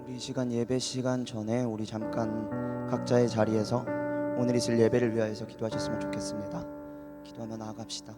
우리 이 시간 예배 시간 전에 우리 잠깐 각자의 자리에서 오늘 있을 예배를 위하여서 기도하셨으면 좋겠습니다. 기도하며 나아갑시다.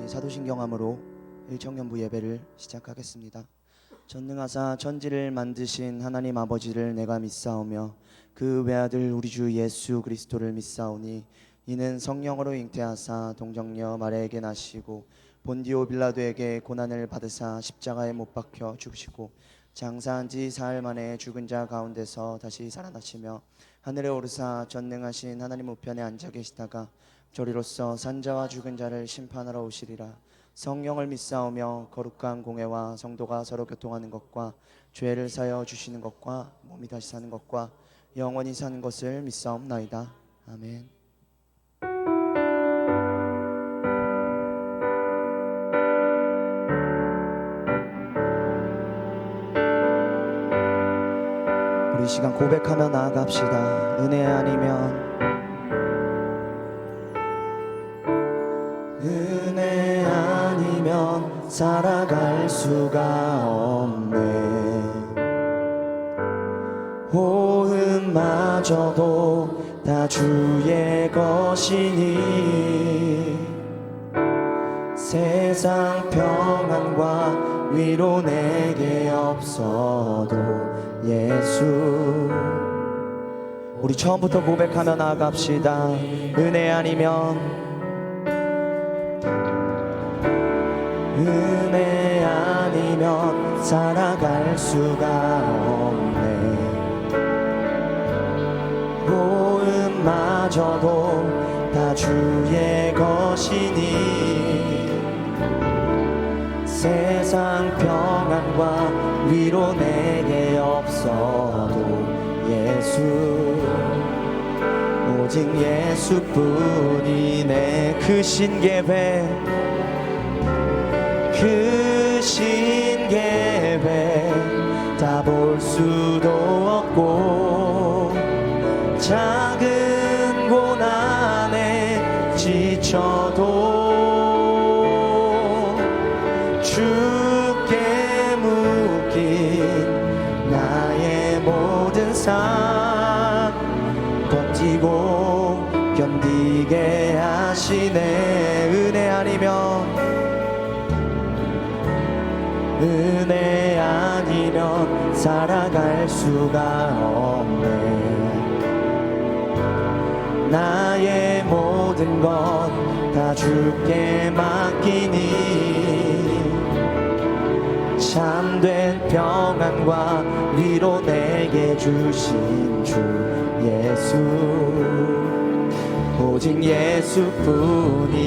사도신경함으로 일청년부 예배를 시작하겠습니다. 전능하사 천지를 만드신 하나님 아버지를 내가 믿사오며 그 외아들 우리 주 예수 그리스도를 믿사오니 이는 성령으로 잉태하사 동정녀 마리아에게 나시고 본디오 빌라도에게 고난을 받으사 십자가에 못 박혀 죽으시고 장사한 지 사흘 만에 죽은 자 가운데서 다시 살아나시며 하늘에 오르사 전능하신 하나님 우편에 앉아 계시다가 저리로서 산자와 죽은 자를 심판하러 오시리라. 성령을 믿사오며 거룩한 공회와 성도가 서로 교통하는 것과 죄를 사여 주시는 것과 몸이 다시 사는 것과 영원히 사는 것을 믿사옵나이다. 아멘. 우리 시간 고백하며 나아갑시다. 은혜 아니면 살아갈 수가 없네. 호흡마저도 다 주의 것이니 세상 평안과 위로 내게 없어도 예수. 우리 처음부터 고백하며 나아갑시다. 은혜 아니면 은혜 아니면 살아갈 수가 없네. 호흡마저도 다 주의 것이니 세상 평안과 위로 내게 없어도 예수. 오직 예수뿐이네. 그 신계배 그 신계배 다 볼 수도 없고 작은 고난에 지쳐도 주께 묶인 나의 모든 삶 버티고 견디게 하시네. 은혜 아니면 은혜 아니면 살아갈 수가 없네. 나의 모든 것 다 주께 맡기니 참된 평안과 위로 내게 주신 주 예수. 오직 예수뿐이네.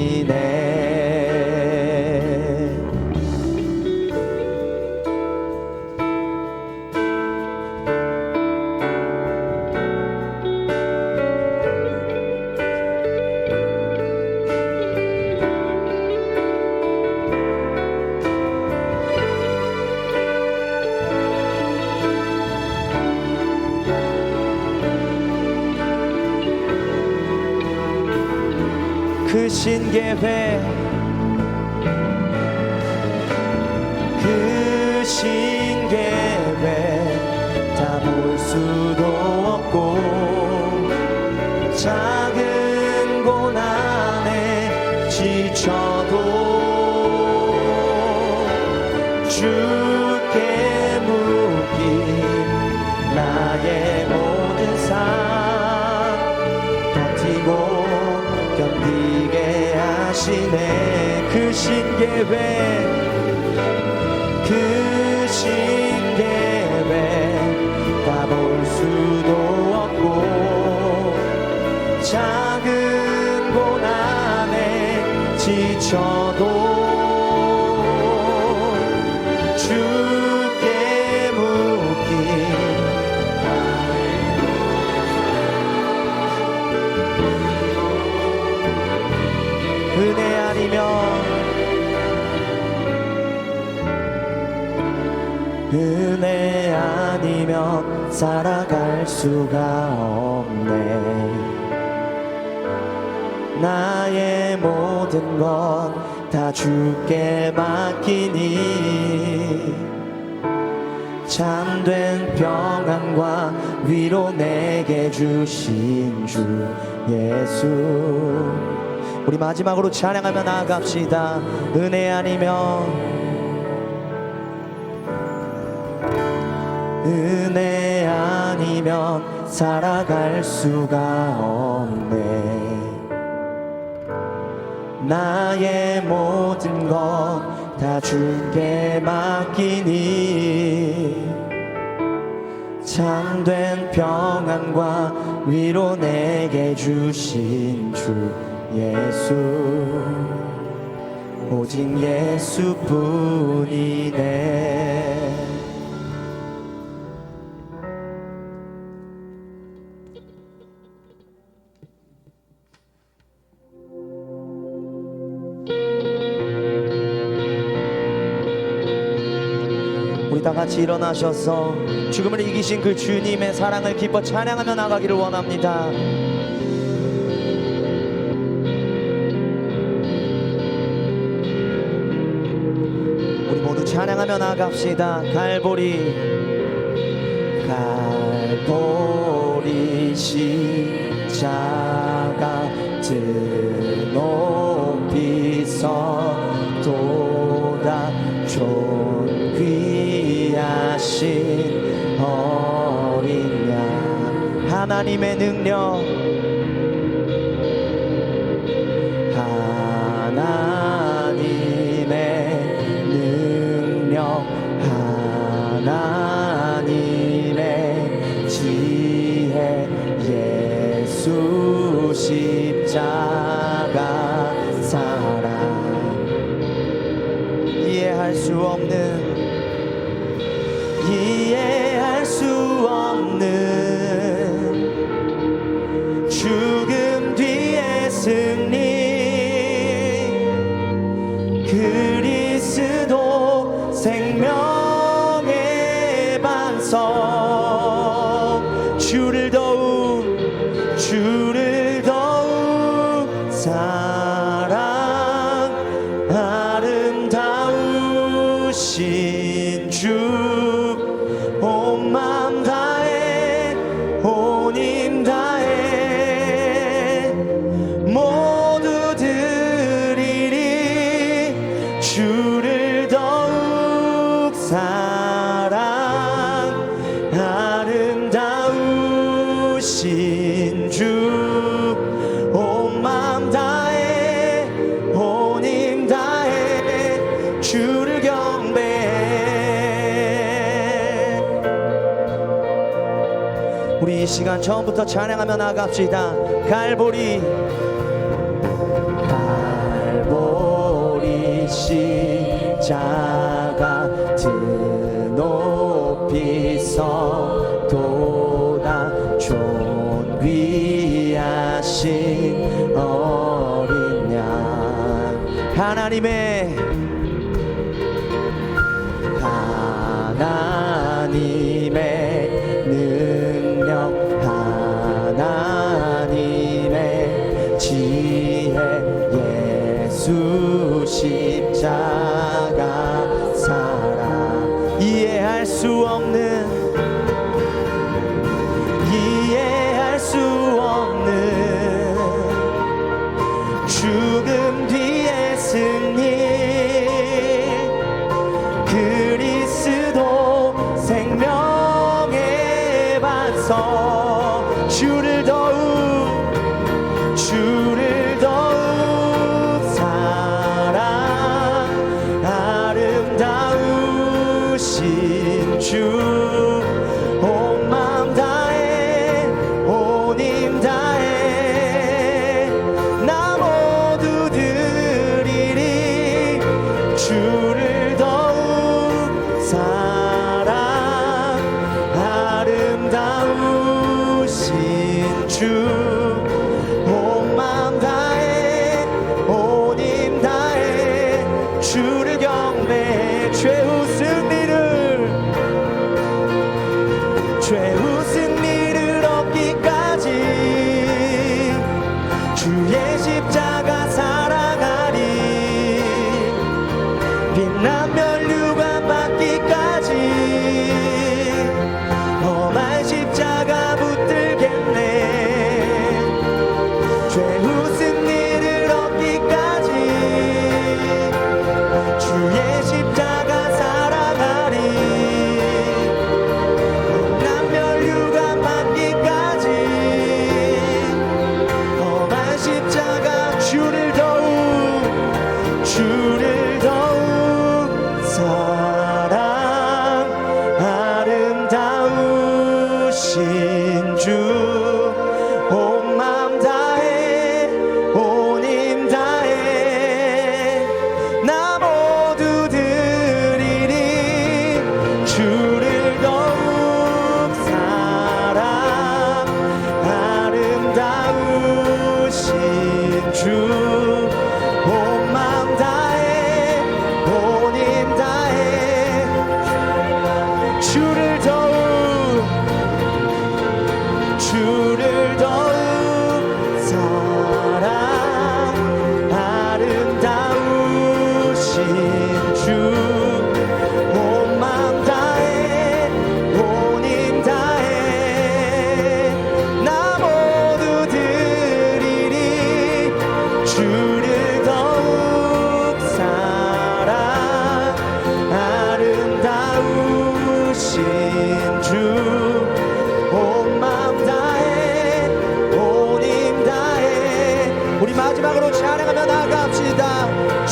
그 신계회 그 신계회 다 볼 수도 없고 작은 고난에 지쳐도 주께 묶인 신계획 그 신계획 가볼 수도 없고 작은 고난에 지쳐도 주께 묻기 은혜 아니면 은혜 아니면 살아갈 수가 없네. 나의 모든 것 다 주께 맡기니 참된 평안과 위로 내게 주신 주 예수. 우리 마지막으로 찬양하며 나아갑시다. 은혜 아니면 은혜 아니면 살아갈 수가 없네. 나의 모든 것 다 주께 맡기니 참된 평안과 위로 내게 주신 주 예수. 오직 예수뿐이네. 우리 다 같이 일어나셔서 죽음을 이기신 그 주님의 사랑을 기뻐 찬양하며 나가기를 원합니다. 우리 모두 찬양하며 나갑시다. 갈보리 갈보리 십자가 드높이 서도다 존귀하신 어린 양. 하나님의 능력 하나님의 능력 하나님의 지혜 예수 십자가 사랑. 이해할 수 없는 이해할 수 없는 죽음 뒤의 승리. 그리스도 생명의 반석. 주를 더욱 사랑 아름다우신 주. 온 맘 다해 온 힘 다해 모두 드리리. 주를 더욱 사랑 아름다우신 주. 온 맘 다해 온 힘 다해 주를 경배해. 우리 이 시간 처음부터 찬양하며 나갑시다. 갈보리 십자가 드높이 서도다 존귀하신 어린 양. 하나님의 능력 하나님의 지혜 예수 십자가 사랑. 이해할 수 없는 죽음 뒤의 승리. 그리스도 생명의 반석. 주를 더욱 사랑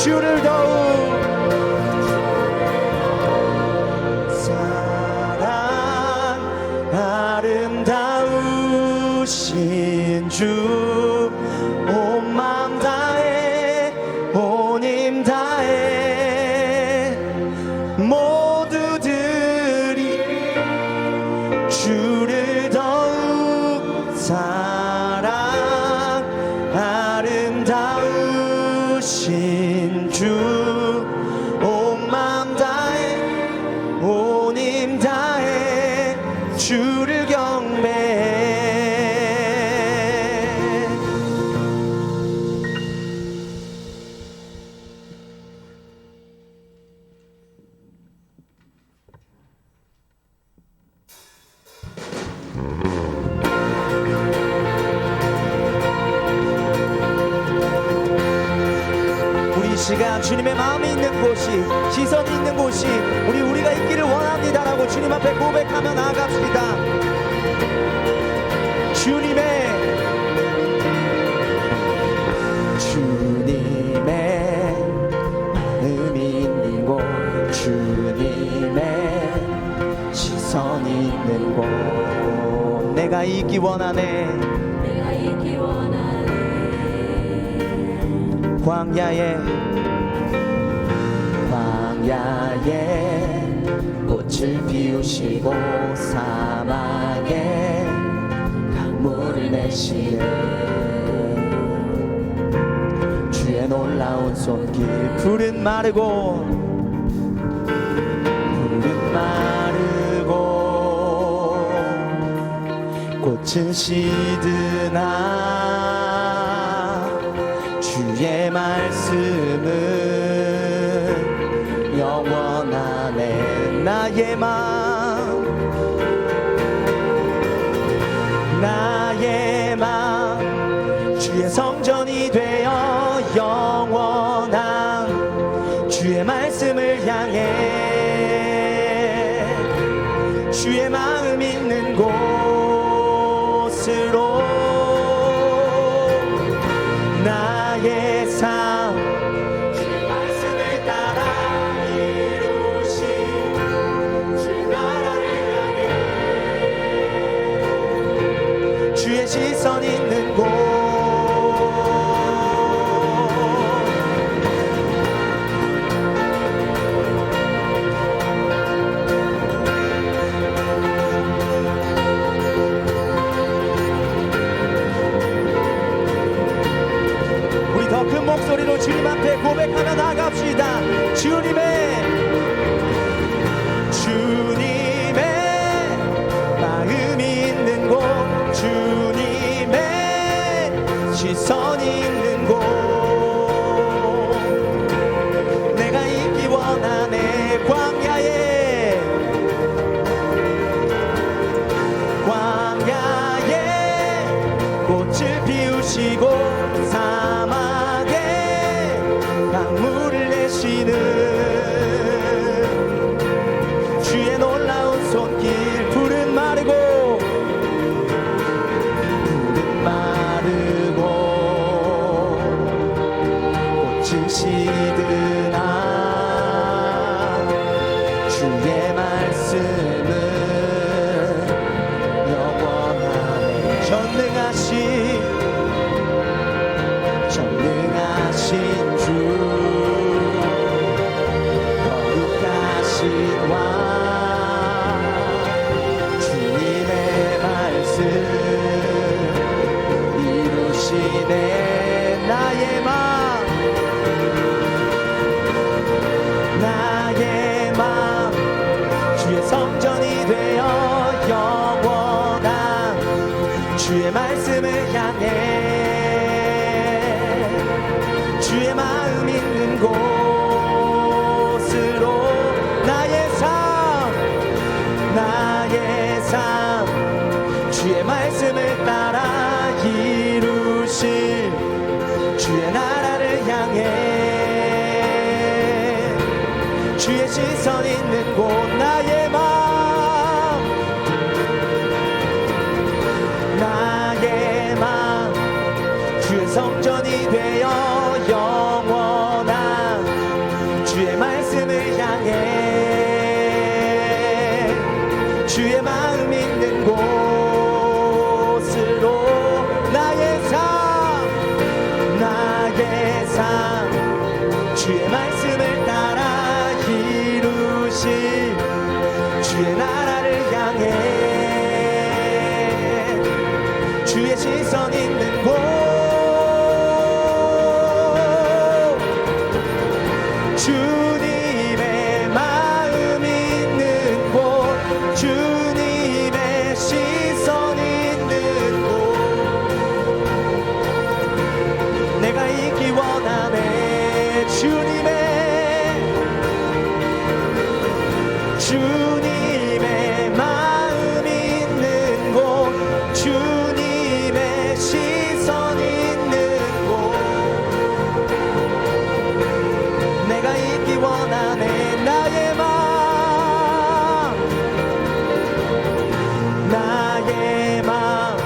주를 더욱 사랑 아름다우신 주 온 맘 다해 온 힘 다해 모두들이 주를 더욱 사랑 아름다우신 주 온 맘 다해 온 힘 다해 주를 경배해. 우리 이 시간 주님의 마음이 있는 곳이, 시선이 있는 곳이 우리가 있기를 원합니다라고 주님 앞에 고백하며 나아갑시다. 주님의 마음이 있는 곳, 주님의 시선이 있는 곳, 내가 있기 원하네. 광야에 꽃을 피우시고 사막에 강물을 내시는 주의 놀라운 손길. 푸른 마르고 꽃은 시드나 주의 말씀은 영원하네. 나의 마음 주의 성전이 되어 영원한 주의 말씀을 향해 주의 마음 있는 곳으로 나의 삶 주의 말씀을 따라 이루신 주의 나라를 향해 주의 시선 있는 곳. 목소리로 주님 앞에 고백하며 나갑시다. 주님의 마음이 있는 곳, 주님의 시선이 있는 곳, 내가 있기 원하네. 광야에 꽃을 피우시고 강물을 내시는 주의 놀라운 손길. 푸른 마르고 꽃은 시드나 주의 말씀은 영원하네. 전능하신 주 거룩하신 왕 주님의 말씀 이루시네. 나의 마음 주의 성전이 되어 영원한 주의 말씀을 향해 주의 마음 있는 곳으로 나의 삶 주의 말씀을 따라 이루실 주의 나라를 향해 주의 시선 있는 곳. 나의 마음 주의 성전이 되어 영원한 주의 시선 있는 곳, 주님의 마음 있는 곳, 주님의 시선 있는 곳, 내가 있기 원하네. 주님의 마음 있는 곳, 주님의 시선 있는 곳, 내가 있기 원하네. 나의 마음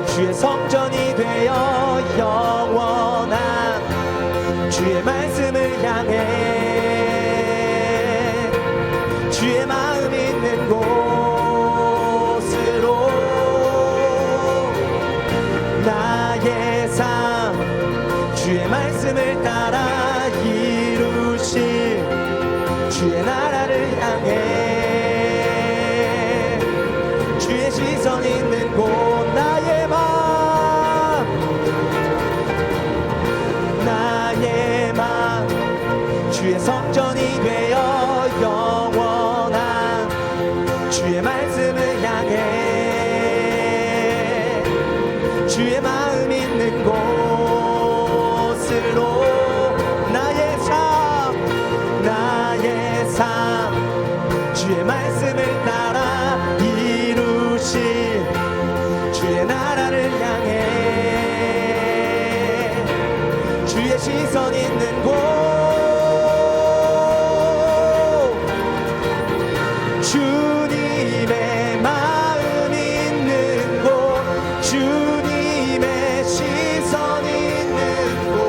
주의 성전이 되어 영원한 주의 말씀을 향해 주의 마음 있는 곳으로 나의 삶 주의 말씀을 따라 이루실 주의 나라를 향해 주의 시선 있는 곳, 나의 마음 주의 성전이 되어 영원한 주의 말씀을 향해 주의 마음 있는 곳으로 나의 삶 주의 말씀을 따라 이루실 주의 나라를 향해 주의 시선 있는 곳, 주님의 마음 있는 곳, 주님의 시선 있는 곳,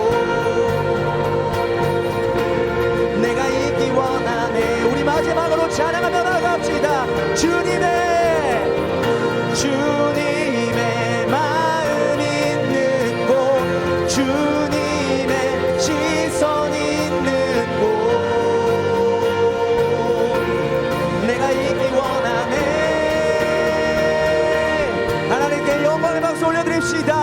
내가 있기 원하네. 우리 마지막으로 찬양하며 나갑시다. 주님의 마음 있는 곳, 주님의 시선 있는 곳, 내가 있기 원하네. 하나님께 영광의 박수 올려드립시다.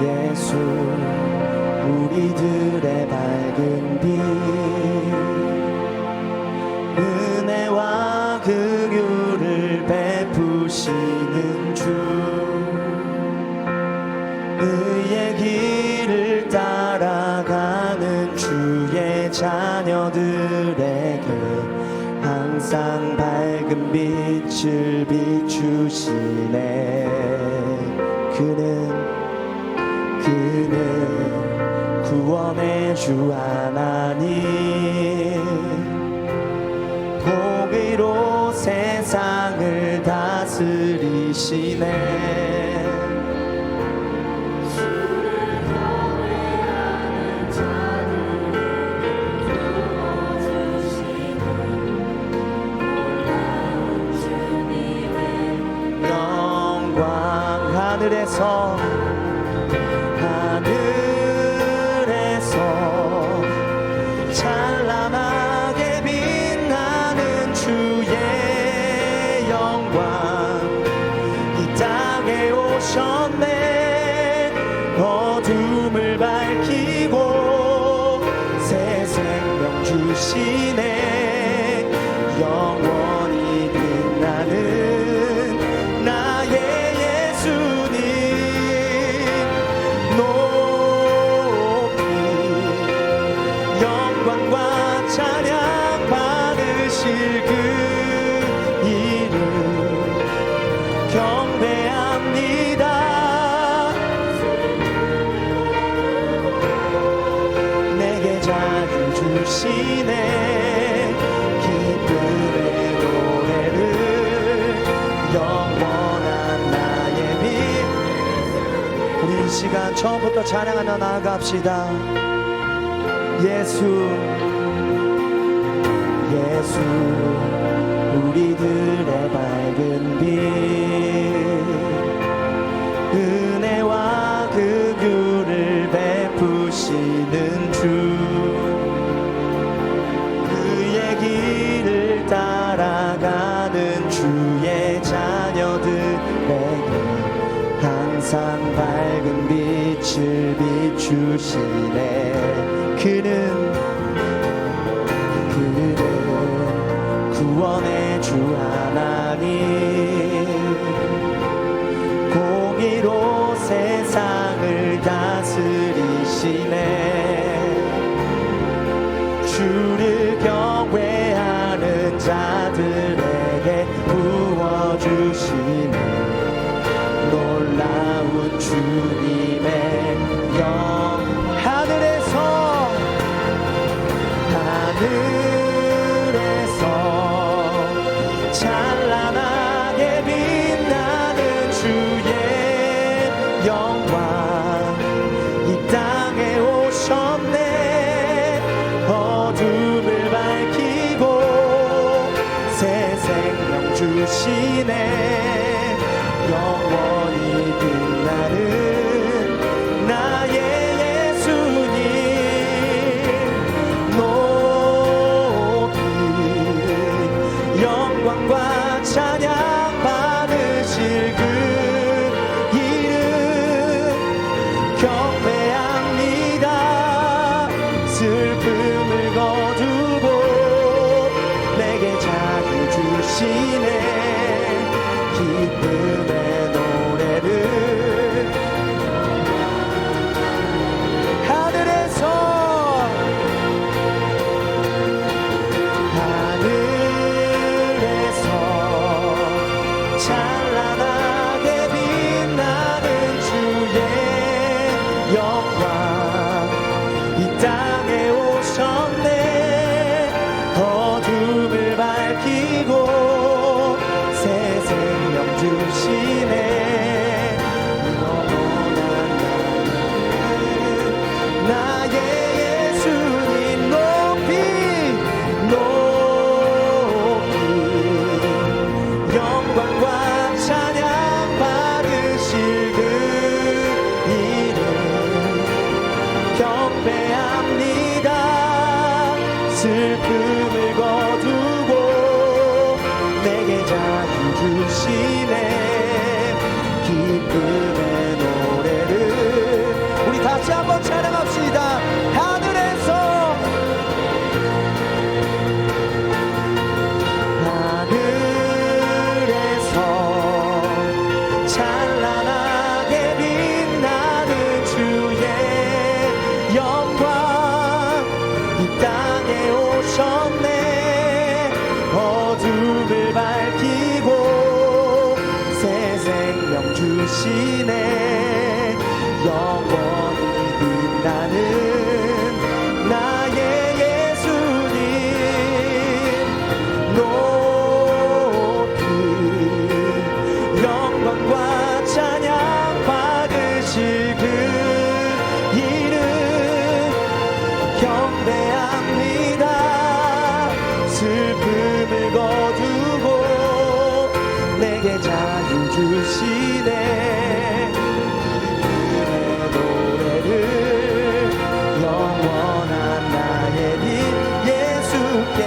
예수 우리들의 밝은 빛, 은혜와 긍휼을 베푸시는 주, 의의 길을 따라가는 주의 자녀들에게 항상 밝은 빛을 비추시네. 그는 구원의 주 하나님, 공의로 세상을 다스리시네. 영광 하늘에서 찬란하게 빛나는 주의 영광, 이 땅에 오셨네. 어둠을 밝히고 새 생명 주시네. 영원히 빛나는 나의 예수님, 찬양 받으실 그 이름, 마음부터 찬양하며 나아갑시다. 예수 예수 우리들의 밝은 빛 은혜와 긍휼을 베푸시는 주 그의 길을 따라가는 주의 자녀들에게 항상 밝은 빛을 비추시네. 그는 구원의 주 하나님 공의로 세상을 다스리시네. 주를 경외하는 자들에게 부어주시네. 놀라운 주님의 영 하늘에서 찬란하게 빛나는 주의 영광 이 땅에 오셨네. 어둠을 밝히고 새 생명 주시네. 영원히 빛나는 나의 예수님 높이 영광과 찬양 받으실 그 이름 경배합니다. 슬픔을 거두고 내게 자유 주시네. 기쁨의 노래를 하늘에서 찬란하게 빛나는 주의 영광 이 땅에 오셨네. 어둠을 밝히고 새 생명 주시네. 영원한 나의 예수님 높이 영광과 찬양 받으실 그 이름 경배합니다. 슬픔을 거두고 내게 자유 주시네. 기쁨의 노래를 우리 다시 한번 찬양합시다. 하늘에서 찬란하게 빛나는 주의 영광 이 땅에 오셨네. 어둠을 밝히고 새 생명 주시네. 영원히 빛나는 나의 예수님 높이 영광과 찬양 받으실 그 이름 경배합니다. 슬픔을 거두고 내게 자유 주시네. 기쁨의 노래를 영원한 나의 빛 예수께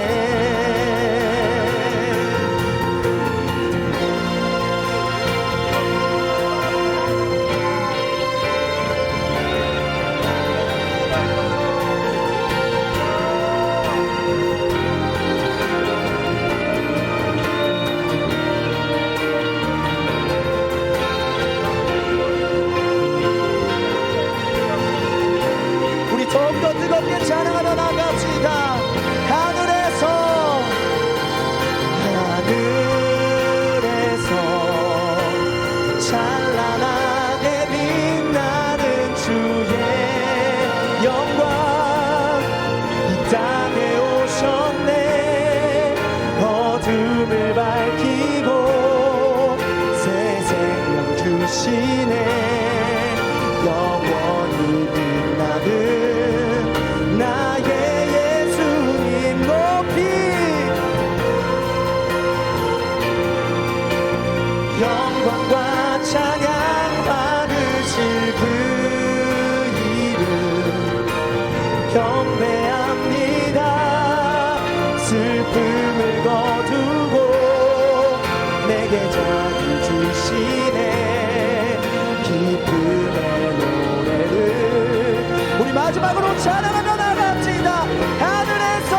더욱더 뜨겁게 찬양하며 나갑시다. 하늘에서 찬란하게 빛나는 주의 영광 이 땅에 오셨네. 어둠을 밝히고 새 생명 주시네. 영원히 빛나는 나의 예수님 높이 영광과 찬양 받으실 그 이름 경배합니다. 슬픔을 거두고 내게 자유 주시네. 기쁨의 노래를 우리 마지막으로 찬양하며 나갑시다. 하늘에서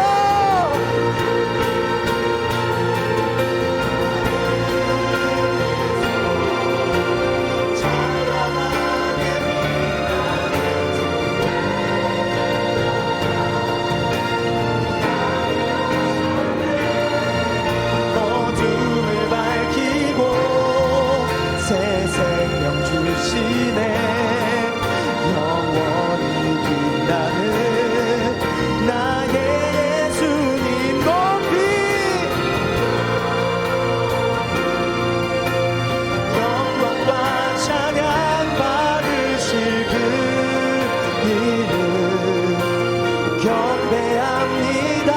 주시네. 영원히 빛나는 나의 예수님 높이 영광과 찬양 받으실 그 이름 경배합니다.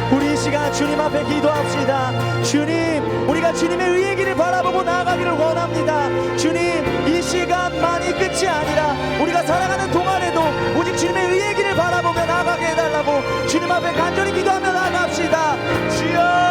우리 이 시간 주님 앞에 기도합시다. 주님, 우리가 주님의 의의 길을 바라보고 나아가기를 원합니다. 주님, 이 시간만이 끝이 아니라 우리가 살아가는 동안에도 오직 주님의 의의 길을 바라보며 나아가게 해달라고 주님 앞에 간절히 기도하며 나아갑시다. 주여,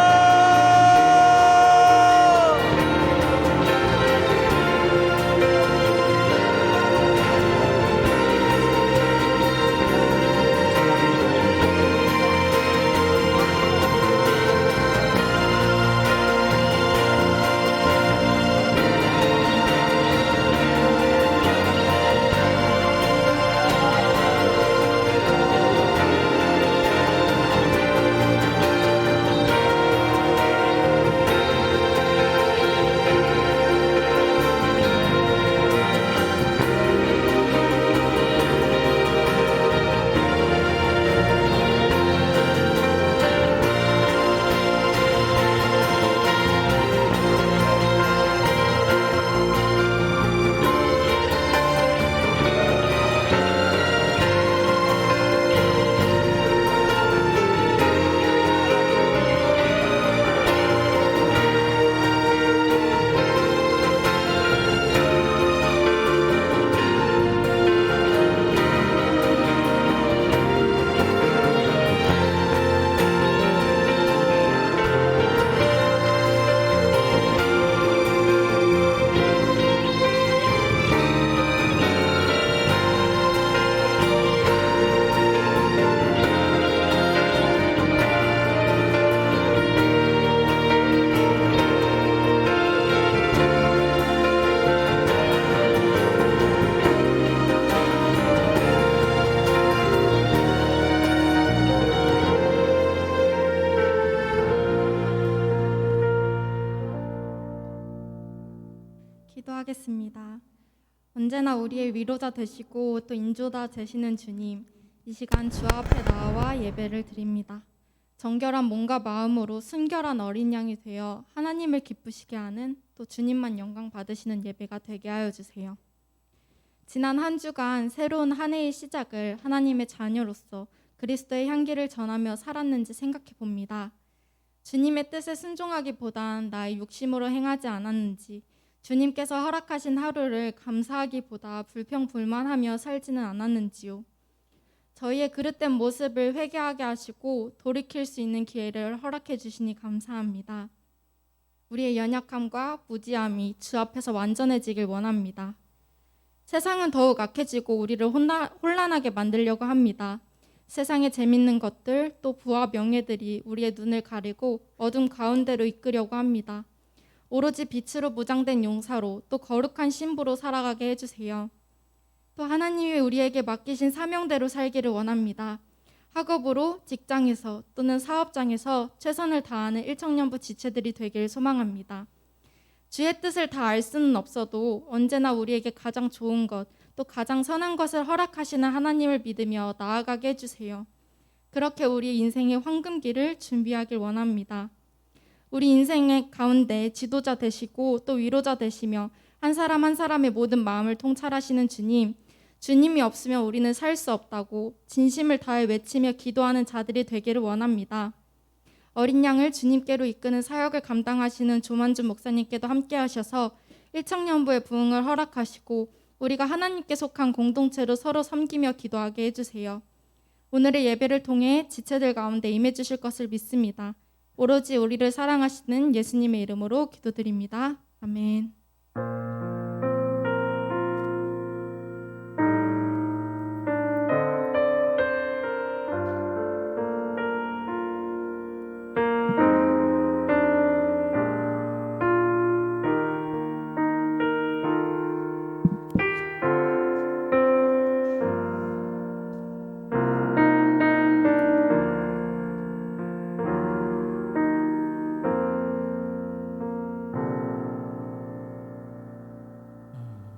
기도하겠습니다. 언제나 우리의 위로자 되시고 또 인조자 되시는 주님, 이 시간 주 앞에 나와 예배를 드립니다. 정결한 몸과 마음으로 순결한 어린 양이 되어 하나님을 기쁘시게 하는, 또 주님만 영광 받으시는 예배가 되게 하여 주세요. 지난 한 주간 새로운 한 해의 시작을 하나님의 자녀로서 그리스도의 향기를 전하며 살았는지 생각해 봅니다. 주님의 뜻에 순종하기보단 나의 욕심으로 행하지 않았는지, 주님께서 허락하신 하루를 감사하기보다 불평불만하며 살지는 않았는지요. 저희의 그릇된 모습을 회개하게 하시고 돌이킬 수 있는 기회를 허락해 주시니 감사합니다. 우리의 연약함과 무지함이 주 앞에서 완전해지길 원합니다. 세상은 더욱 악해지고 우리를 혼란하게 만들려고 합니다. 세상의 재밌는 것들, 또 부와 명예들이 우리의 눈을 가리고 어둠 가운데로 이끌려고 합니다. 오로지 빛으로 무장된 용사로, 또 거룩한 신부로 살아가게 해주세요. 또 하나님이 우리에게 맡기신 사명대로 살기를 원합니다. 학업으로, 직장에서 또는 사업장에서 최선을 다하는 일청년부 지체들이 되길 소망합니다. 주의 뜻을 다 알 수는 없어도 언제나 우리에게 가장 좋은 것, 또 가장 선한 것을 허락하시는 하나님을 믿으며 나아가게 해주세요. 그렇게 우리 인생의 황금길을 준비하길 원합니다. 우리 인생의 가운데 지도자 되시고 또 위로자 되시며 한 사람 한 사람의 모든 마음을 통찰하시는 주님, 주님이 없으면 우리는 살 수 없다고 진심을 다해 외치며 기도하는 자들이 되기를 원합니다. 어린 양을 주님께로 이끄는 사역을 감당하시는 조만준 목사님께도 함께 하셔서 일청년부의 부흥을 허락하시고 우리가 하나님께 속한 공동체로 서로 섬기며 기도하게 해주세요. 오늘의 예배를 통해 지체들 가운데 임해 주실 것을 믿습니다. 오로지 우리를 사랑하시는 예수님의 이름으로 기도드립니다. 아멘.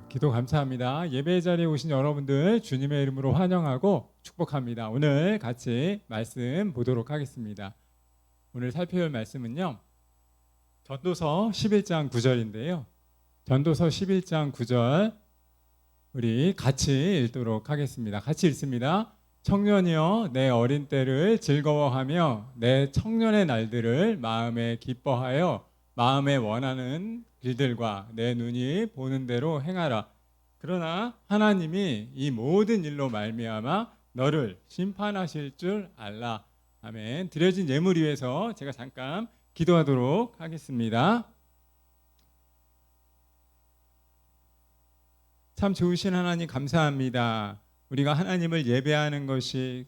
기도 감사합니다. 예배 자리에 오신 여러분들 주님의 이름으로 환영하고 축복합니다. 오늘 같이 말씀 보도록 하겠습니다. 오늘 살펴볼 말씀은요, 전도서 11장 9절인데요. 전도서 11장 9절 우리 같이 읽도록 하겠습니다. 같이 읽습니다. 청년이여 내 어린 때를 즐거워하며 내 청년의 날들을 마음에 기뻐하여 마음에 원하는 길들과 내 눈이 보는 대로 행하라. 그러나 하나님이 이 모든 일로 말미암아 너를 심판하실 줄 알라. 아멘. 드려진 예물 위해서 제가 잠깐 기도하도록 하겠습니다. 참 좋으신 하나님 감사합니다. 우리가 하나님을 예배하는 것이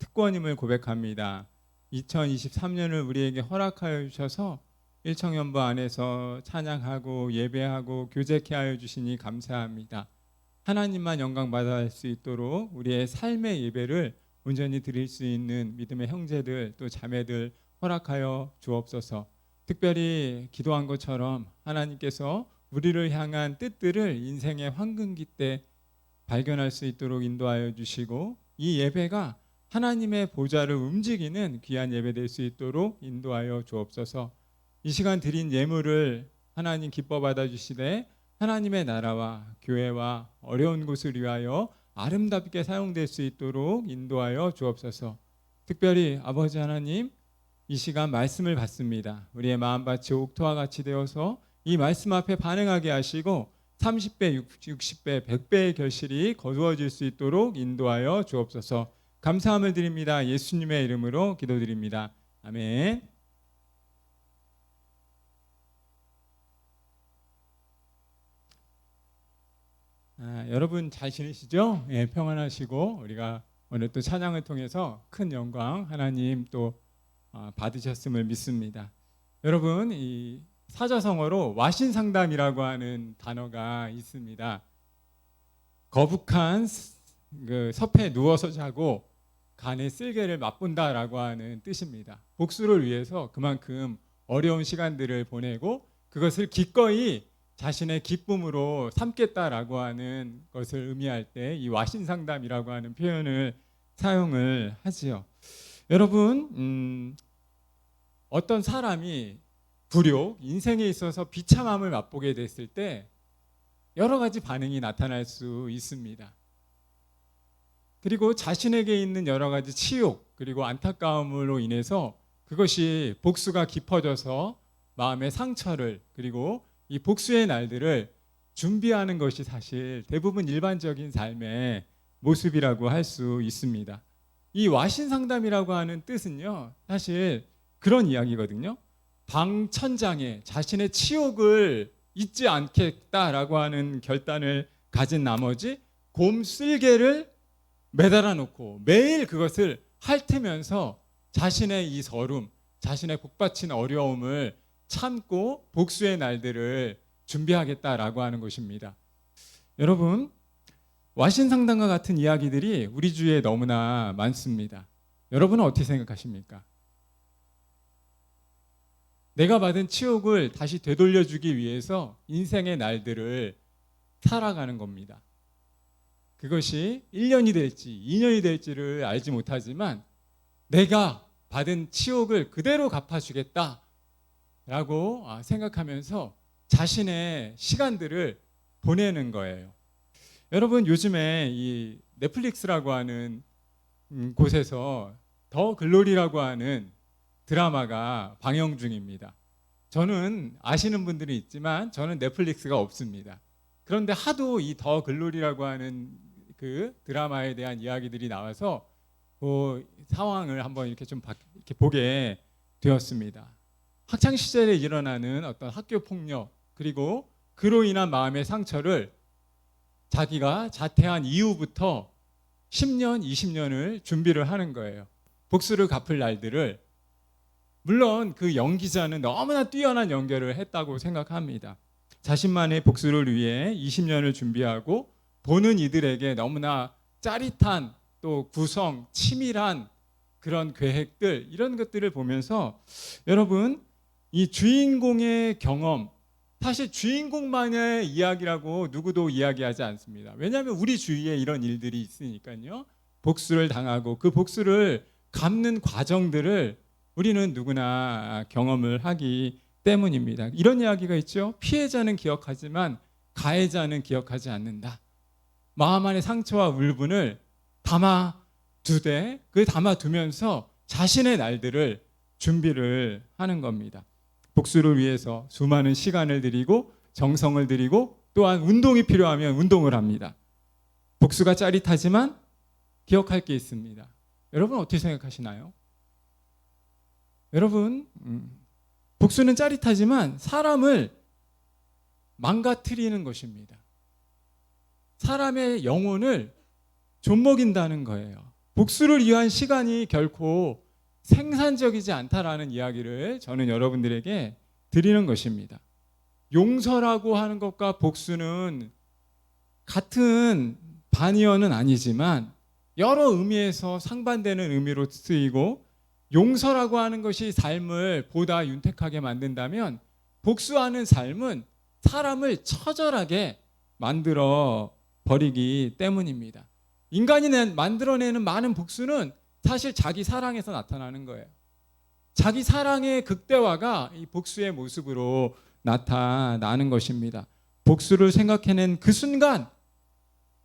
특권임을 고백합니다. 2023년을 우리에게 허락하여 주셔서 일청연부 안에서 찬양하고 예배하고 교제케 하여 주시니 감사합니다. 하나님만 영광 받을 수 있도록 우리의 삶의 예배를 온전히 드릴 수 있는 믿음의 형제들 또 자매들 허락하여 주옵소서. 특별히 기도한 것처럼 하나님께서 우리를 향한 뜻들을 인생의 황금기 때 발견할 수 있도록 인도하여 주시고 이 예배가 하나님의 보좌를 움직이는 귀한 예배 될 수 있도록 인도하여 주옵소서. 이 시간 드린 예물을 하나님 기뻐 받아주시되 하나님의 나라와 교회와 어려운 곳을 위하여 아름답게 사용될 수 있도록 인도하여 주옵소서. 특별히 아버지 하나님 이 시간 말씀을 받습니다. 우리의 마음밭이 옥토와 같이 되어서 이 말씀 앞에 반응하게 하시고 30배, 60배, 100배의 결실이 거두어질 수 있도록 인도하여 주옵소서. 감사함을 드립니다. 예수님의 이름으로 기도드립니다. 아멘. 여러분 잘 지내시죠? 예, 평안하시고 우리가 오늘 또 찬양을 통해서 큰 영광 하나님 또 받으셨음을 믿습니다. 여러분 이 사자성어로 와신상담이라고 하는 단어가 있습니다. 거북한 그 섭에 누워서 자고 간의 쓸개를 맛본다라고 하는 뜻입니다. 복수를 위해서 그만큼 어려운 시간들을 보내고 그것을 기꺼이 자신의 기쁨으로 삼겠다라고 하는 것을 의미할 때 이 와신상담이라고 하는 표현을 사용을 하지요. 여러분 어떤 사람이 불효, 인생에 있어서 비참함을 맛보게 됐을 때 여러 가지 반응이 나타날 수 있습니다. 그리고 자신에게 있는 여러 가지 치욕 그리고 안타까움으로 인해서 그것이 복수가 깊어져서 마음의 상처를 그리고 이 복수의 날들을 준비하는 것이 사실 대부분 일반적인 삶의 모습이라고 할 수 있습니다. 이 와신상담이라고 하는 뜻은요, 사실 그런 이야기거든요. 방천장에 자신의 치욕을 잊지 않겠다라고 하는 결단을 가진 나머지 곰 쓸개를 매달아 놓고 매일 그것을 핥으면서 자신의 이 서름, 자신의 복받친 어려움을 참고 복수의 날들을 준비하겠다라고 하는 것입니다. 여러분, 와신상담과 같은 이야기들이 우리 주위에 너무나 많습니다. 여러분은 어떻게 생각하십니까? 내가 받은 치욕을 다시 되돌려주기 위해서 인생의 날들을 살아가는 겁니다. 그것이 1년이 될지 2년이 될지를 알지 못하지만 내가 받은 치욕을 그대로 갚아주겠다라고 생각하면서 자신의 시간들을 보내는 거예요. 여러분, 요즘에 이 넷플릭스라고 하는 곳에서 더 글로리라고 하는 드라마가 방영 중입니다. 저는 아시는 분들이 있지만 저는 넷플릭스가 없습니다. 그런데 하도 이 더 글로리라고 하는 그 드라마에 대한 이야기들이 나와서 그 상황을 한번 이렇게 좀 이렇게 보게 되었습니다. 학창 시절에 일어나는 어떤 학교 폭력, 그리고 그로 인한 마음의 상처를 자기가 자퇴한 이후부터 10년, 20년을 준비를 하는 거예요. 복수를 갚을 날들을. 물론 그 연기자는 너무나 뛰어난 연기를 했다고 생각합니다. 자신만의 복수를 위해 20년을 준비하고 보는 이들에게 너무나 짜릿한 또 구성, 치밀한 그런 계획들, 이런 것들을 보면서 여러분, 이 주인공의 경험, 사실 주인공만의 이야기라고 누구도 이야기하지 않습니다. 왜냐하면 우리 주위에 이런 일들이 있으니까요. 복수를 당하고 그 복수를 갚는 과정들을 우리는 누구나 경험을 하기 때문입니다. 이런 이야기가 있죠. 피해자는 기억하지만 가해자는 기억하지 않는다. 마음 안의 상처와 울분을 담아두되 그 담아두면서 자신의 날들을 준비를 하는 겁니다. 복수를 위해서 수많은 시간을 들이고 정성을 들이고 또한 운동이 필요하면 운동을 합니다. 복수가 짜릿하지만 기억할 게 있습니다. 여러분 어떻게 생각하시나요? 여러분, 복수는 짜릿하지만 사람을 망가뜨리는 것입니다. 사람의 영혼을 좀먹인다는 거예요. 복수를 위한 시간이 결코 생산적이지 않다라는 이야기를 저는 여러분들에게 드리는 것입니다. 용서라고 하는 것과 복수는 같은 반의어는 아니지만 여러 의미에서 상반되는 의미로 쓰이고, 용서라고 하는 것이 삶을 보다 윤택하게 만든다면 복수하는 삶은 사람을 처절하게 만들어 버리기 때문입니다. 인간이 만들어내는 많은 복수는 사실 자기 사랑에서 나타나는 거예요. 자기 사랑의 극대화가 이 복수의 모습으로 나타나는 것입니다. 복수를 생각해낸 그 순간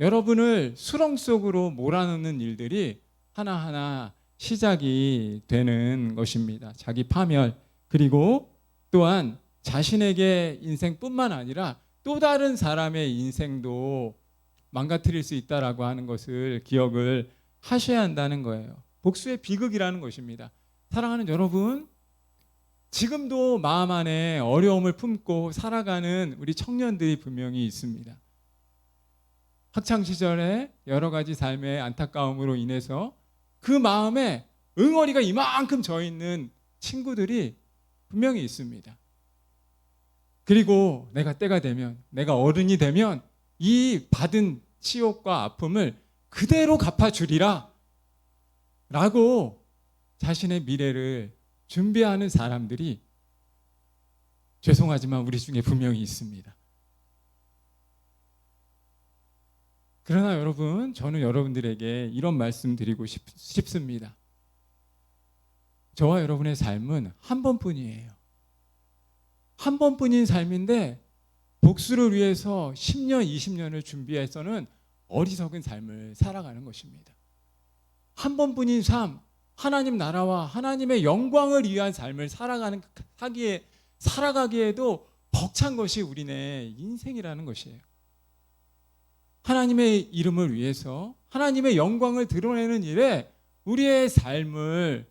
여러분을 수렁 속으로 몰아넣는 일들이 하나하나 시작이 되는 것입니다. 자기 파멸, 그리고 또한 자신에게 인생뿐만 아니라 또 다른 사람의 인생도 망가뜨릴 수 있다라고 하는 것을 기억을 하셔야 한다는 거예요. 복수의 비극이라는 것입니다. 사랑하는 여러분, 지금도 마음 안에 어려움을 품고 살아가는 우리 청년들이 분명히 있습니다. 학창 시절에 여러 가지 삶의 안타까움으로 인해서 그 마음에 응어리가 이만큼 져 있는 친구들이 분명히 있습니다. 그리고 내가 때가 되면, 내가 어른이 되면 이 받은 치욕과 아픔을 그대로 갚아주리라 라고 자신의 미래를 준비하는 사람들이 죄송하지만 우리 중에 분명히 있습니다. 그러나 여러분, 저는 여러분들에게 이런 말씀 드리고 싶습니다. 저와 여러분의 삶은 한 번뿐이에요. 한 번뿐인 삶인데 복수를 위해서 10년, 20년을 준비해서는 어리석은 삶을 살아가는 것입니다. 한 번뿐인 삶, 하나님 나라와 하나님의 영광을 위한 삶을 살아가기에도 벅찬 것이 우리네 인생이라는 것이에요. 하나님의 이름을 위해서 하나님의 영광을 드러내는 일에 우리의 삶을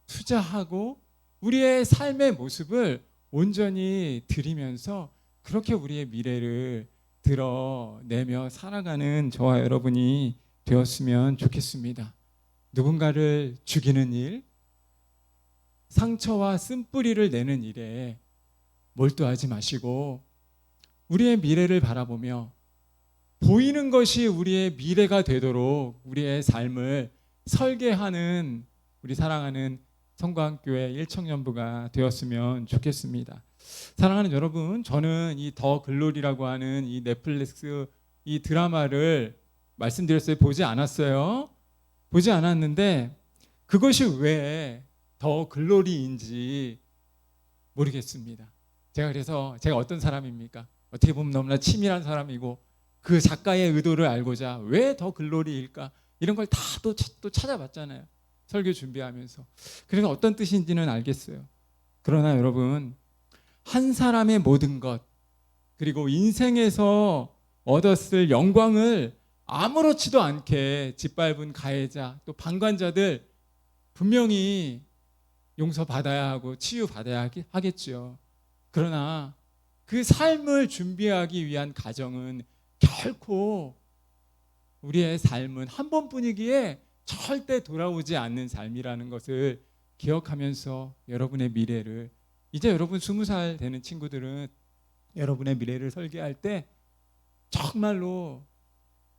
투자하고 우리의 삶의 모습을 온전히 드리면서 그렇게 우리의 미래를 드러내며 살아가는 저와 여러분이 되었으면 좋겠습니다. 누군가를 죽이는 일, 상처와 쓴뿌리를 내는 일에 몰두하지 마시고 우리의 미래를 바라보며 보이는 것이 우리의 미래가 되도록 우리의 삶을 설계하는 우리 사랑하는 성광교회 1청년부가 되었으면 좋겠습니다. 사랑하는 여러분, 저는 이 더 글로리라고 하는 이 넷플릭스 이 드라마를 말씀드렸어요. 보지 않았어요. 보지 않았는데 그것이 왜 더 글로리인지 모르겠습니다. 그래서 제가 어떤 사람입니까? 어떻게 보면 너무나 치밀한 사람이고 그 작가의 의도를 알고자 왜 더 글로리일까? 이런 걸 다 또 찾아봤잖아요. 설교 준비하면서. 그래서 어떤 뜻인지는 알겠어요. 그러나 여러분, 한 사람의 모든 것 그리고 인생에서 얻었을 영광을 아무렇지도 않게 짓밟은 가해자 또 방관자들 분명히 용서받아야 하고 치유받아야 하겠죠. 그러나 그 삶을 준비하기 위한 과정은 결코 우리의 삶은 한 번뿐이기에 절대 돌아오지 않는 삶이라는 것을 기억하면서 여러분의 미래를, 이제 여러분 20살 되는 친구들은 여러분의 미래를 설계할 때 정말로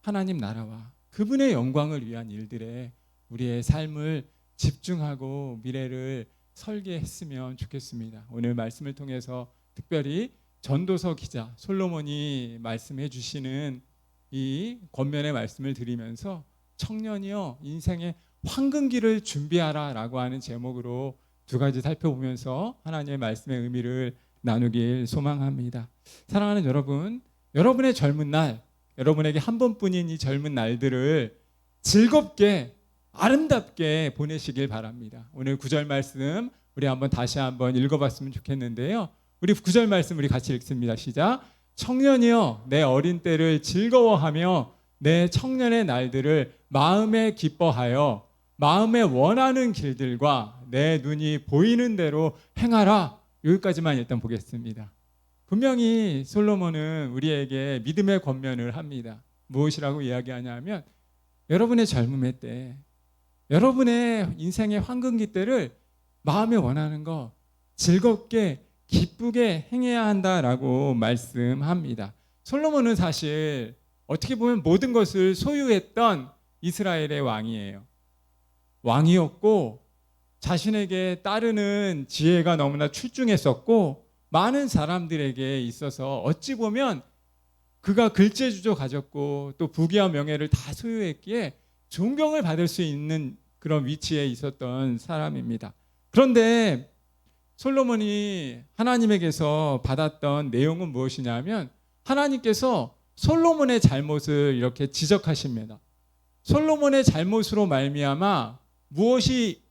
하나님 나라와 그분의 영광을 위한 일들에 우리의 삶을 집중하고 미래를 설계했으면 좋겠습니다. 오늘 말씀을 통해서 특별히 전도서 기자 솔로몬이 말씀해 주시는 이 권면의 말씀을 드리면서 청년이여 인생의 황금기를 준비하라 라고 하는 제목으로 두 가지 살펴보면서 하나님의 말씀의 의미를 나누길 소망합니다. 사랑하는 여러분, 여러분의 젊은 날, 여러분에게 한 번뿐인 이 젊은 날들을 즐겁게 아름답게 보내시길 바랍니다. 오늘 9절 말씀 우리 다시 한번 읽어봤으면 좋겠는데요. 우리 9절 말씀 우리 같이 읽습니다. 시작. 청년이여 내 어린 때를 즐거워하며 내 청년의 날들을 마음에 기뻐하여 마음에 원하는 길들과 내 눈이 보이는 대로 행하라. 여기까지만 일단 보겠습니다. 분명히 솔로몬은 우리에게 믿음의 권면을 합니다. 무엇이라고 이야기하냐면 여러분의 젊음의 때, 여러분의 인생의 황금기 때를 마음에 원하는 거 즐겁게 기쁘게 행해야 한다라고 말씀합니다. 솔로몬은 사실 어떻게 보면 모든 것을 소유했던 이스라엘의 왕이에요. 왕이었고 자신에게 따르는 지혜가 너무나 출중했었고 많은 사람들에게 있어서 어찌 보면 그가 글재주도 가졌고 또 부귀와 명예를 다 소유했기에 존경을 받을 수 있는 그런 위치에 있었던 사람입니다. 그런데 솔로몬이 하나님에게서 받았던 내용은 무엇이냐면 하나님께서 솔로몬의 잘못을 이렇게 지적하십니다. 솔로몬의 잘못으로 말미암아 무엇이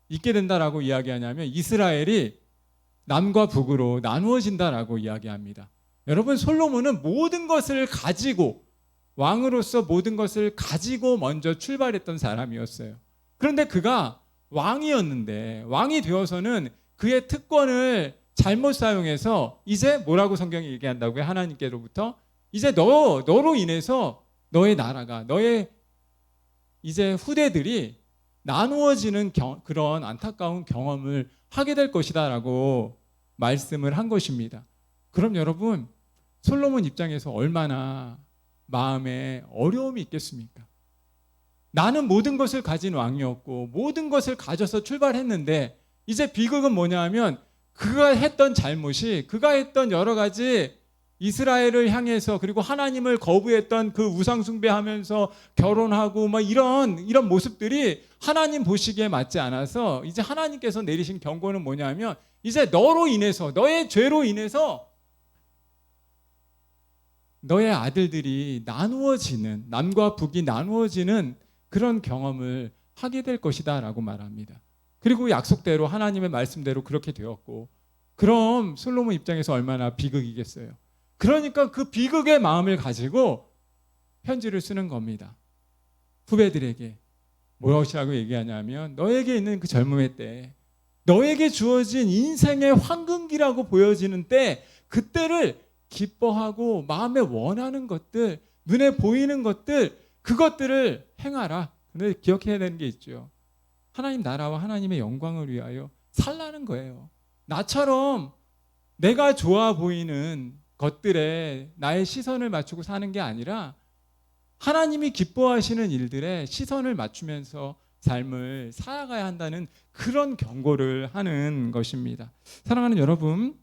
있게 된다라고 이야기하냐면 이스라엘이 남과 북으로 나누어진다라고 이야기합니다. 여러분, 솔로몬은 모든 것을 가지고 왕으로서 모든 것을 가지고 먼저 출발했던 사람이었어요. 그런데 그가 왕이었는데 왕이 되어서는 그의 특권을 잘못 사용해서 이제 뭐라고 성경이 얘기한다고요? 하나님께로부터 이제 너로 인해서 너의 나라가 너의 이제 후대들이 나누어지는 그런 안타까운 경험을 하게 될 것이다라고 말씀을 한 것입니다. 그럼 여러분, 솔로몬 입장에서 얼마나 마음에 어려움이 있겠습니까? 나는 모든 것을 가진 왕이었고 모든 것을 가져서 출발했는데 이제 비극은 뭐냐 하면 그가 했던 잘못이, 그가 했던 여러 가지 이스라엘을 향해서 그리고 하나님을 거부했던 그 우상 숭배하면서 결혼하고 막 이런 모습들이 하나님 보시기에 맞지 않아서 이제 하나님께서 내리신 경고는 뭐냐면 이제 너로 인해서 너의 죄로 인해서 너의 아들들이 나누어지는, 남과 북이 나누어지는 그런 경험을 하게 될 것이다 라고 말합니다. 그리고 약속대로 하나님의 말씀대로 그렇게 되었고, 그럼 솔로몬 입장에서 얼마나 비극이겠어요. 그러니까 그 비극의 마음을 가지고 편지를 쓰는 겁니다. 후배들에게 무엇이라고 얘기하냐면 너에게 있는 그 젊음의 때, 너에게 주어진 인생의 황금기라고 보여지는 때, 그때를 기뻐하고 마음에 원하는 것들, 눈에 보이는 것들, 그것들을 행하라. 근데 기억해야 되는 게 있죠. 하나님 나라와 하나님의 영광을 위하여 살라는 거예요. 나처럼 내가 좋아 보이는 것들에 나의 시선을 맞추고 사는 게 아니라 하나님이 기뻐하시는 일들에 시선을 맞추면서 삶을 살아가야 한다는 그런 경고를 하는 것입니다. 사랑하는 여러분,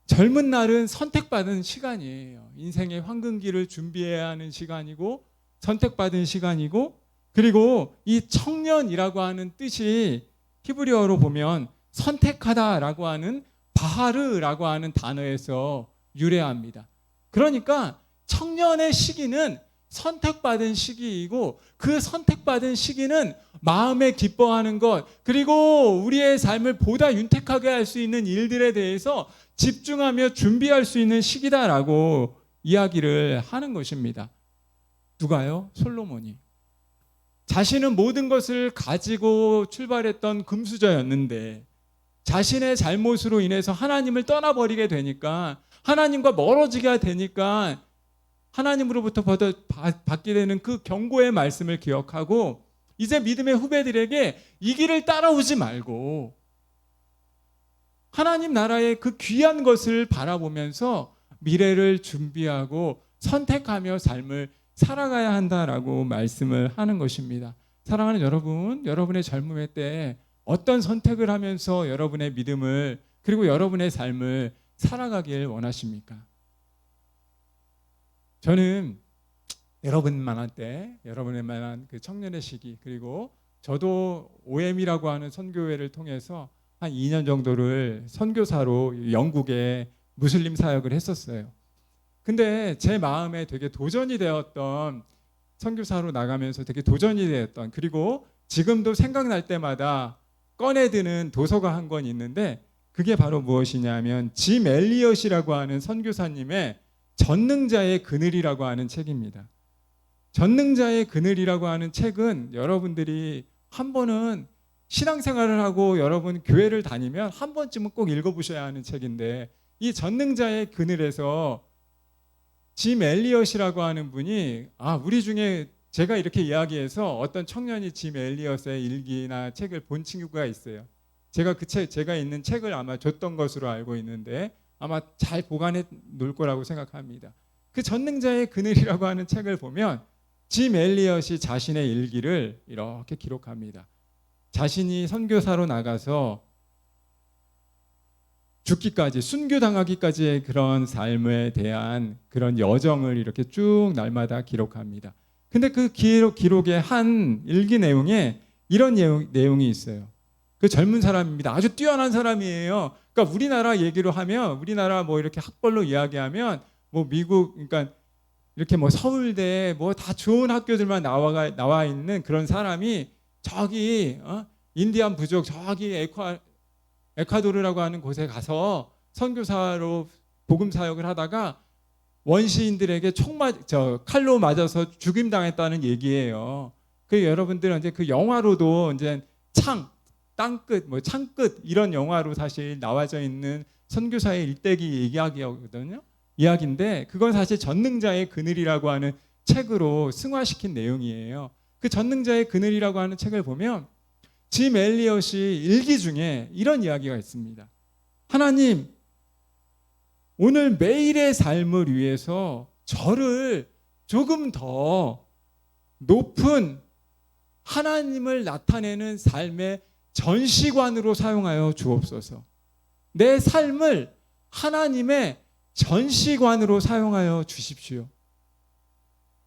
젊은 날은 선택받은 시간이에요. 인생의 황금기를 준비해야 하는 시간이고 선택받은 시간이고, 그리고 이 청년이라고 하는 뜻이 히브리어로 보면 선택하다라고 하는 바하르라고 하는 단어에서 유래합니다. 그러니까 청년의 시기는 선택받은 시기이고, 그 선택받은 시기는 마음에 기뻐하는 것, 그리고 우리의 삶을 보다 윤택하게 할 수 있는 일들에 대해서 집중하며 준비할 수 있는 시기다라고 이야기를 하는 것입니다. 누가요? 솔로몬이. 자신은 모든 것을 가지고 출발했던 금수저였는데 자신의 잘못으로 인해서 하나님을 떠나버리게 되니까, 하나님과 멀어지게 되니까 하나님으로부터 받게 되는 그 경고의 말씀을 기억하고, 이제 믿음의 후배들에게 이 길을 따라오지 말고 하나님 나라의 그 귀한 것을 바라보면서 미래를 준비하고 선택하며 삶을 살아가야 한다라고 말씀을 하는 것입니다. 사랑하는 여러분, 여러분의 젊음의 때 어떤 선택을 하면서 여러분의 믿음을, 그리고 여러분의 삶을 살아가길 원하십니까? 저는 여러분만한 때, 여러분의 만한 그 청년의 시기, 그리고 저도 OM이라고 하는 선교회를 통해서 한 2년 정도를 선교사로 영국에 무슬림 사역을 했었어요. 근데 제 마음에 되게 도전이 되었던, 선교사로 나가면서 되게 도전이 되었던, 그리고 지금도 생각날 때마다 꺼내드는 도서가 한 권 있는데, 그게 바로 무엇이냐면 짐 엘리엇이라고 하는 선교사님의 전능자의 그늘이라고 하는 책입니다. 전능자의 그늘이라고 하는 책은 여러분들이 한 번은 신앙생활을 하고 여러분 교회를 다니면 한 번쯤은 꼭 읽어보셔야 하는 책인데, 이 전능자의 그늘에서 짐 엘리엇이라고 하는 분이, 우리 중에 제가 이렇게 이야기해서 어떤 청년이 짐 엘리엇의 일기나 책을 본 친구가 있어요. 제가 제가 있는 책을 아마 줬던 것으로 알고 있는데 아마 잘 보관해 놓을 거라고 생각합니다. 그 전능자의 그늘이라고 하는 책을 보면 짐 엘리엇이 자신의 일기를 이렇게 기록합니다. 자신이 선교사로 나가서 죽기까지, 순교당하기까지의 그런 삶에 대한 그런 여정을 이렇게 쭉 날마다 기록합니다. 근데 그 기록의 한 일기 내용에 이런 내용이 있어요. 그 젊은 사람입니다. 아주 뛰어난 사람이에요. 그러니까 우리나라 얘기로 하면, 우리나라 뭐 이렇게 학벌로 이야기하면 뭐 미국, 그러니까 이렇게 뭐 서울대 뭐 다 좋은 학교들만 나와 있는 그런 사람이 저기 인디안 부족 저기 에콰도르라고 하는 곳에 가서 선교사로 복음 사역을 하다가 원시인들에게 칼로 맞아서 죽임당했다는 얘기예요. 그 여러분들은 이제 그 영화로도 이제 땅끝, 뭐 창끝 이런 영화로 사실 나와져 있는 선교사의 일대기 이야기인데, 그건 사실 전능자의 그늘이라고 하는 책으로 승화시킨 내용이에요. 그 전능자의 그늘이라고 하는 책을 보면 짐 엘리엇이 일기 중에 이런 이야기가 있습니다. 하나님, 오늘 매일의 삶을 위해서 저를 조금 더 높은 하나님을 나타내는 삶의 전시관으로 사용하여 주옵소서. 내 삶을 하나님의 전시관으로 사용하여 주십시오.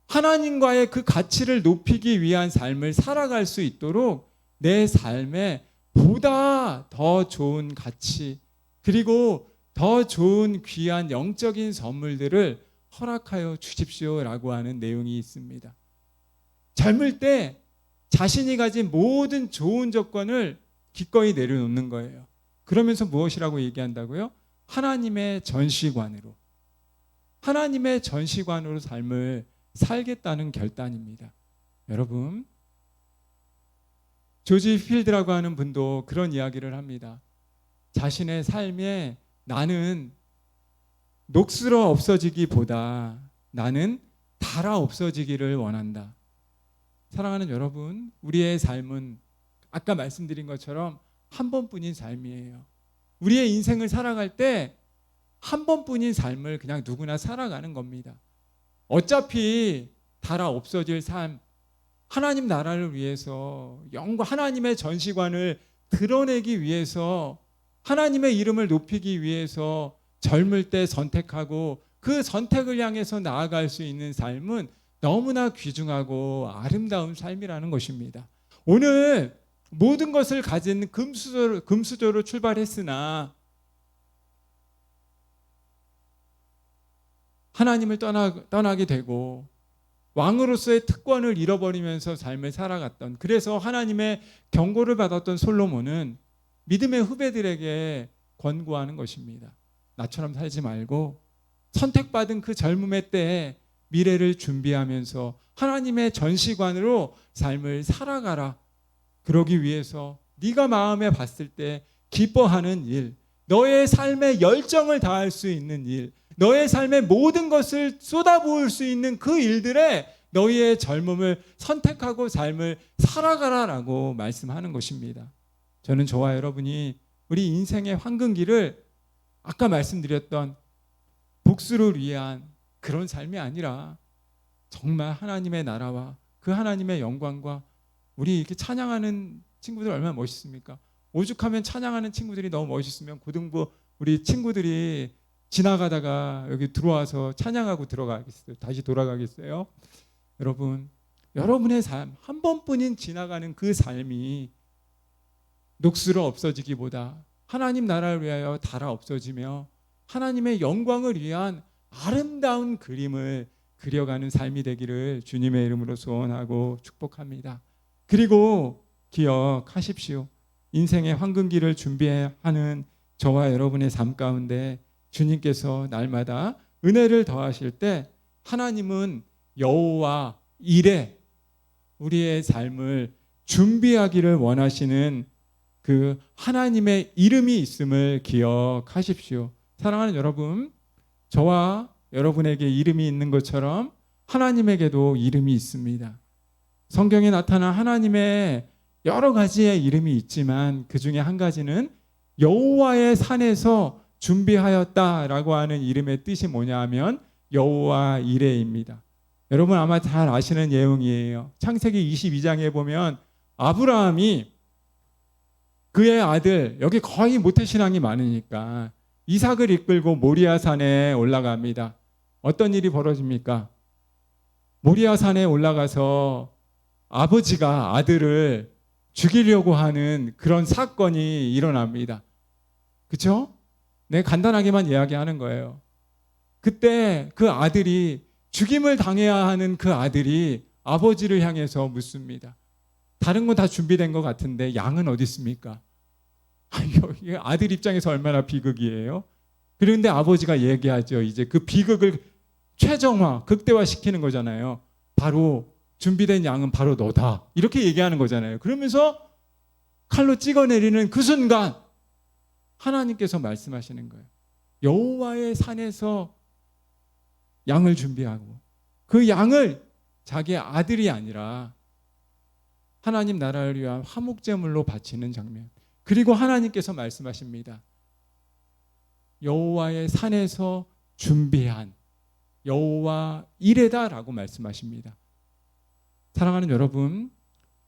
하나님과의 그 가치를 높이기 위한 삶을 살아갈 수 있도록 내 삶에 보다 더 좋은 가치, 그리고 더 좋은 귀한 영적인 선물들을 허락하여 주십시오라고 하는 내용이 있습니다. 젊을 때 자신이 가진 모든 좋은 조건을 기꺼이 내려놓는 거예요. 그러면서 무엇이라고 얘기한다고요? 하나님의 전시관으로, 하나님의 전시관으로 삶을 살겠다는 결단입니다. 여러분, 조지 필드라고 하는 분도 그런 이야기를 합니다. 자신의 삶에 나는 녹슬어 없어지기보다 나는 닳아 없어지기를 원한다. 사랑하는 여러분, 우리의 삶은 아까 말씀드린 것처럼 한 번뿐인 삶이에요. 우리의 인생을 살아갈 때 한 번뿐인 삶을 그냥 누구나 살아가는 겁니다. 어차피 닳아 없어질 삶, 하나님 나라를 위해서 하나님의 전시관을 드러내기 위해서, 하나님의 이름을 높이기 위해서 젊을 때 선택하고 그 선택을 향해서 나아갈 수 있는 삶은 너무나 귀중하고 아름다운 삶이라는 것입니다. 오늘 모든 것을 가진 금수저로 출발했으나 하나님을 떠나게 되고 왕으로서의 특권을 잃어버리면서 삶을 살아갔던, 그래서 하나님의 경고를 받았던 솔로몬은 믿음의 후배들에게 권고하는 것입니다. 나처럼 살지 말고 선택받은 그 젊음의 때에 미래를 준비하면서 하나님의 전시관으로 삶을 살아가라. 그러기 위해서 네가 마음에 봤을 때 기뻐하는 일, 너의 삶에 열정을 다할 수 있는 일, 너의 삶의 모든 것을 쏟아부을 수 있는 그 일들에 너희의 젊음을 선택하고 삶을 살아가라라고 말씀하는 것입니다. 저는 저와 여러분이 우리 인생의 황금기를 아까 말씀드렸던 복수를 위한 그런 삶이 아니라 정말 하나님의 나라와 그 하나님의 영광과, 우리 이렇게 찬양하는 친구들 얼마나 멋있습니까? 오죽하면 찬양하는 친구들이 너무 멋있으면 고등부 우리 친구들이 지나가다가 여기 들어와서 찬양하고 들어가겠어요? 다시 돌아가겠어요? 여러분, 여러분의 삶, 한 번뿐인 지나가는 그 삶이 녹슬어 없어지기보다 하나님 나라를 위하여 닳아 없어지며 하나님의 영광을 위한 아름다운 그림을 그려가는 삶이 되기를 주님의 이름으로 소원하고 축복합니다. 그리고 기억하십시오. 인생의 황금기를 준비하는 저와 여러분의 삶 가운데 주님께서 날마다 은혜를 더하실 때 하나님은 여호와 이레, 우리의 삶을 준비하기를 원하시는 그 하나님의 이름이 있음을 기억하십시오. 사랑하는 여러분, 저와 여러분에게 이름이 있는 것처럼 하나님에게도 이름이 있습니다. 성경에 나타난 하나님의 여러 가지의 이름이 있지만 그 중에 한 가지는 여호와의 산에서 준비하였다라고 하는 이름의 뜻이 뭐냐 하면 여호와 이레입니다. 여러분 아마 잘 아시는 내용이에요. 창세기 22장에 보면 아브라함이 그의 아들, 여기 거의 모태신앙이 많으니까 이삭을 이끌고 모리아 산에 올라갑니다. 어떤 일이 벌어집니까? 모리아 산에 올라가서 아버지가 아들을 죽이려고 하는 그런 사건이 일어납니다. 그렇죠? 네, 간단하게만 이야기하는 거예요. 그때 그 아들이, 죽임을 당해야 하는 그 아들이 아버지를 향해서 묻습니다. 다른 건 다 준비된 것 같은데 양은 어디 있습니까? 아들 입장에서 얼마나 비극이에요. 그런데 아버지가 얘기하죠. 이제 그 비극을 최정화, 극대화시키는 거잖아요. 바로 준비된 양은 바로 너다. 이렇게 얘기하는 거잖아요. 그러면서 칼로 찍어내리는 그 순간 하나님께서 말씀하시는 거예요. 여호와의 산에서 양을 준비하고 그 양을 자기의 아들이 아니라 하나님 나라를 위한 화목제물로 바치는 장면. 그리고 하나님께서 말씀하십니다. 여호와의 산에서 준비한 여호와 이레다라고 말씀하십니다. 사랑하는 여러분,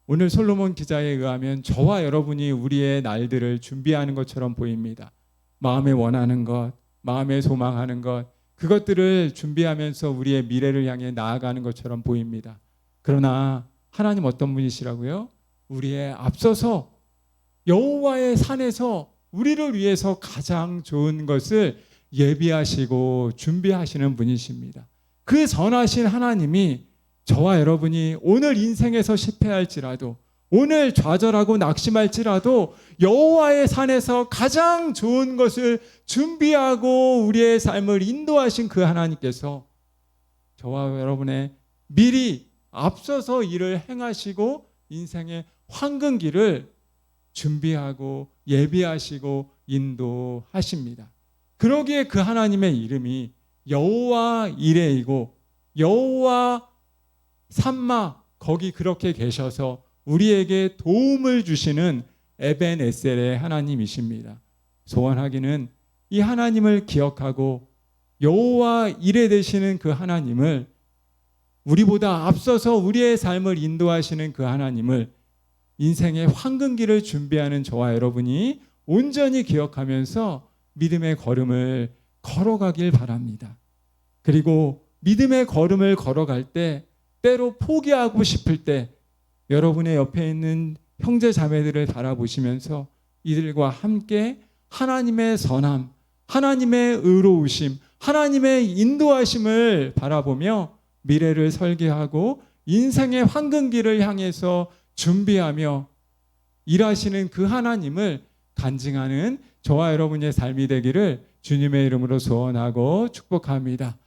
오늘 솔로몬 기자에 의하면 저와 여러분이 우리의 날들을 준비하는 것처럼 보입니다. 마음에 원하는 것, 마음에 소망하는 것, 그것들을 준비하면서 우리의 미래를 향해 나아가는 것처럼 보입니다. 그러나 하나님 어떤 분이시라고요? 우리의 앞서서 여호와의 산에서 우리를 위해서 가장 좋은 것을 예비하시고 준비하시는 분이십니다. 그 선하신 하나님이 저와 여러분이 오늘 인생에서 실패할지라도, 오늘 좌절하고 낙심할지라도 여호와의 산에서 가장 좋은 것을 준비하고 우리의 삶을 인도하신 그 하나님께서 저와 여러분의 미리 앞서서 일을 행하시고 인생의 황금기를 준비하고 예비하시고 인도하십니다. 그러기에 그 하나님의 이름이 여호와 이레이고 여호와 삼마, 거기 그렇게 계셔서 우리에게 도움을 주시는 에벤에셀의 하나님이십니다. 소원하기는 이 하나님을 기억하고 여호와 이레 되시는 그 하나님을, 우리보다 앞서서 우리의 삶을 인도하시는 그 하나님을 인생의 황금기를 준비하는 저와 여러분이 온전히 기억하면서 믿음의 걸음을 걸어가길 바랍니다. 그리고 믿음의 걸음을 걸어갈 때 때로 포기하고 싶을 때 여러분의 옆에 있는 형제 자매들을 바라보시면서 이들과 함께 하나님의 선함, 하나님의 의로우심, 하나님의 인도하심을 바라보며 미래를 설계하고 인생의 황금길을 향해서 준비하며 일하시는 그 하나님을 간증하는 저와 여러분의 삶이 되기를 주님의 이름으로 소원하고 축복합니다.